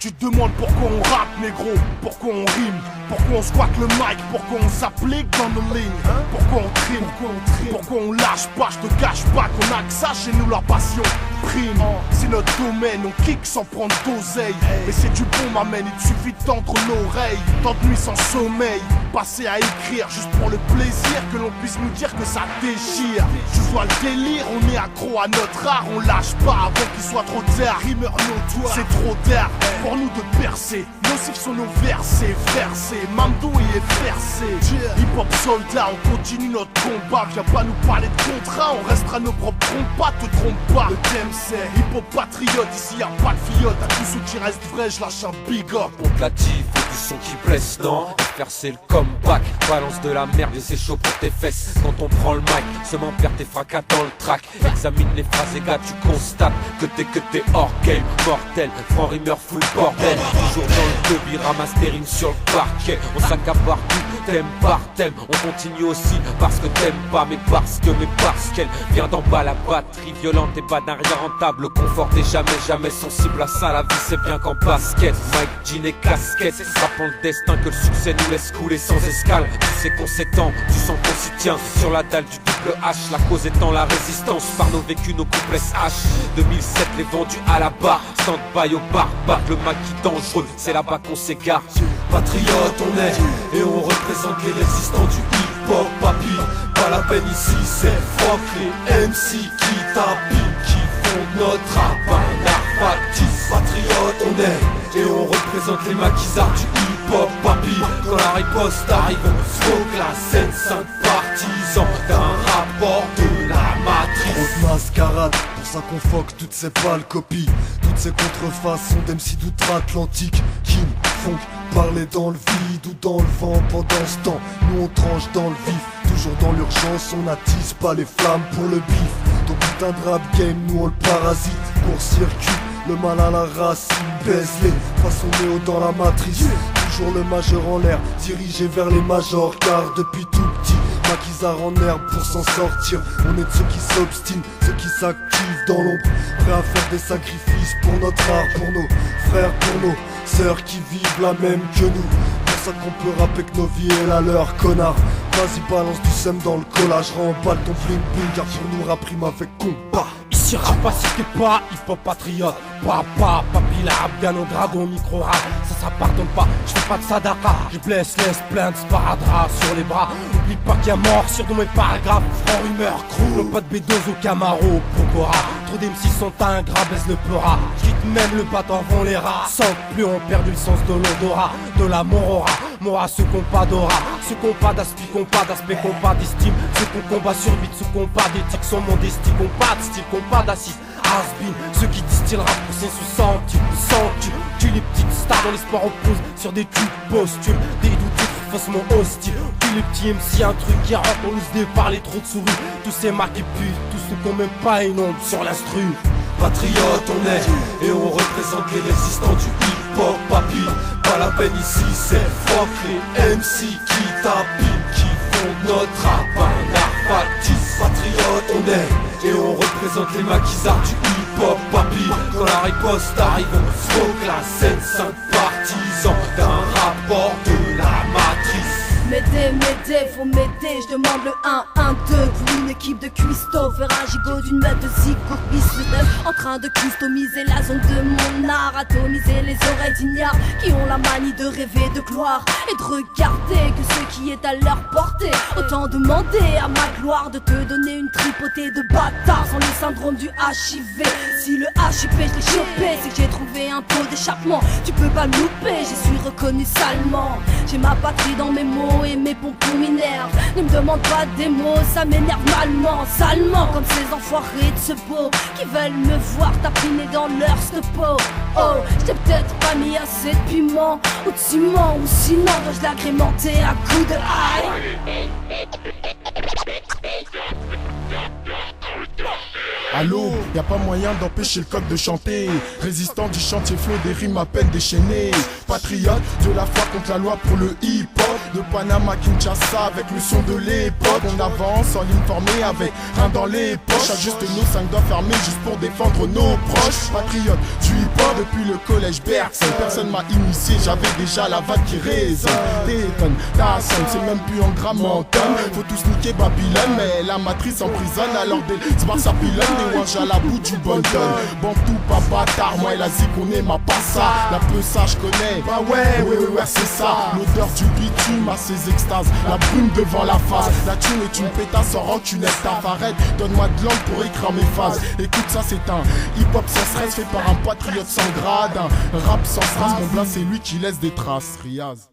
Tu te demandes pourquoi on rappe, négro, pourquoi on rime, pourquoi on squatte le mic, pourquoi on s'applique dans nos lignes, pourquoi on trime, pourquoi on lâche pas. Je te cache pas qu'on a que ça chez nous, leur passion prime. C'est notre domaine, on kick sans prendre d'oseille. Mais c'est du bon, m'amène, il te suffit de tendre l'oreille. Tant de nuit sans sommeil, passer à écrire juste pour le plaisir que l'on puisse nous dire que ça déchire. Je vois le délire, on est accro à notre art, on lâche pas avant qu'il soit trop tard. Rimeur notoire, c'est trop tard pour nous de percer. Nocifs sont nos versets, Mamdou y est versé. Hip-hop soldat, on continue notre combat. Viens pas nous parler de contrat, on restera nos propres compas, te trompe pas. Le thème c'est hip-hop patriote, ici y'a pas de fiotte. À tous ceux qui restent vrais, je lâche un big up. On te l'a dit, faut du son qui blesse, non? Faire c'est le comeback, balance de la merde et c'est chaud pour tes fesses. Quand on prend le mic, seulement perd tes fracas dans le track. Examine les phrases et gars, tu constates que t'es hors game, mortel. Franc rimeur full bordel, toujours dans le debit, ramasse tes rimes sur le parquet. On s'accapare tout, thème par thème. On continue aussi parce que t'aimes pas, mais parce qu'elle vient d'en bas. La batterie violente et pas d'un rien rentable. Le confort t'es jamais sensible à ça. La vie c'est bien qu'en basket, Mike, jean et casquette. Frappant le destin que le succès nous laisse couler sans escale. Tu sais qu'on s'étend, tu sens qu'on s'y tient. Sur la dalle du double H, la cause étant la résistance. Par nos vécus, nos complexes H. 2007, les vendus à la barre. Stand-by au bar, le maquis dangereux. C'est là-bas qu'on s'égare. Patriote on est, et on représente les résistants du hip-hop, papy. Pas la peine ici, c'est fuck les MC qui tapent, qui font notre rap, un art factice. Patriote on est, et on représente les maquisards du hip-hop, papy. Quand la riposte arrive, on smoke la scène, 5 partisans d'un rapport de la matrice. Trop de mascarade, pour ça qu'on foque toutes ces pâles copies, toutes ces contrefaçons d'MC d'outre-Atlantique qui nous font parler dans le vide ou dans le vent. Pendant ce temps, nous on tranche dans le vif. Toujours dans l'urgence, on n'attise pas les flammes pour le bif. Ton putain de rap game, nous on le parasite. Court-circuit, le mal à la racine. Baise-les, façon néo dans la matrice. Toujours le majeur en l'air, dirigé vers les majors. Car depuis tout petit, maquisard en herbe pour s'en sortir. On est de ceux qui s'obstinent, ceux qui s'activent dans l'ombre, prêts à faire des sacrifices pour notre art, pour nos frères, pour nos sœurs qui vivent la même que nous. Pour ça qu'on peut rapper que nos vies et la leur, connard. Vas-y balance du seum dans le collage, remballe ton bling bling, car pour nous rap rime avec combat. Ici rap pas si t'es pas hip-hop patriote. Papy la rap bien au grade au micro rap. Ça pardonne pas, je fais pas de sadaka. Je blesse, laisse plein de sparadrap sur les bras. Oublie pas qu'il y a mort sur tous mes paragraphes. Franc rumeur, crew, le pote B2 au Camaro, Pocora. Trop d'MC sont ingrats, baisse le pleura. Quitte même le battant vont les rats. Sans plus ont perdu le sens de l'odorat. De la morora, mora ceux qu'on pas d'aura. Ceux qu'on pas d'aspect, qu'on pas d'aspect, qu'on pas d'estime. Ceux qu'on combat sur vite, ceux qu'on pas d'éthique sont modestie, qu'on pas de style, qu'on pas d'assise. Has-been, ceux qui distillent rap poussés sous senti, tu les petites stars dans l'espoir oppose sur des tubes posthumes, des doutes faussement hostiles. Tu les petits MC, un truc qui rentre, on nous se départ les trous de souris. Tous ces marques qui puent, tous ceux qui ont même pas une onde sur l'instru. Patriote on est, et on représente les résistants du hip-hop, papy. Pas la peine ici, c'est fuck les MC qui tapent, qui font notre rap, un art factice. Patriote on est, et on représente les maquisards du hip-hop, papy. Quand la riposte arrive, on smoke la scène, 5 partisans d'un rapport de la matrice. M'aider, faut m'aider, je demande le 1-1-2 pour une équipe de cuistots. Faire un gigot d'une meute de zigour en train de customiser la zone de mon art, atomiser les oreilles d'ignares qui ont la manie de rêver de gloire et de regarder que ce qui est à leur portée. Autant demander à ma gloire de te donner une tripotée de bâtards sans le syndrome du HIV. Si le HIP je l'ai chopé, c'est que j'ai trouvé un pot d'échappement. Tu peux pas me louper, j'y suis reconnu salement. J'ai ma patrie dans mes mots et mes pompons m'énervent. Ne me demande pas des mots, ça m'énerve malement, salement. Comme ces enfoirés de ce beau qui veulent me voir tapiner dans leur stepo. Oh, j't'ai peut-être pas mis assez de piment ou de ciment, ou sinon dois-je l'agrémenter à coups de ail. Allô, y a pas moyen d'empêcher le coq de chanter. Résistant du chantier flot, des rimes à peine déchaînées. Patriote de la foi contre la loi pour le hip-hop. De Panama, Kinshasa, avec le son de l'époque. On avance en ligne formée avec rien dans les poches. Ajuste nos 5 doigts fermés juste pour défendre nos proches. Patriote du hip-hop depuis le collège Bergson. Personne m'a initié, j'avais déjà la vague qui résonne. T'étonnes, ta sonne, c'est même plus en gramme en tonne. Faut tous niquer Babylone, mais la matrice emprisonne. Alors des sbars à pilonne, des wanges à la bout du bon ton. Bantou, pas bâtard, moi et la zik, on aime pas ça. La peu ça, je connais, bah ouais, c'est ça. L'odeur du bitume à ses extases, la brume devant la face. La thune est une pétasse en rancuneuse, ta farette. Donne-moi de langue pour écrire mes phases. Écoute ça, c'est un hip-hop sans stress fait par un patriote sans grade. Un rap sans trace, mon blanc c'est lui qui laisse des traces. Riaz.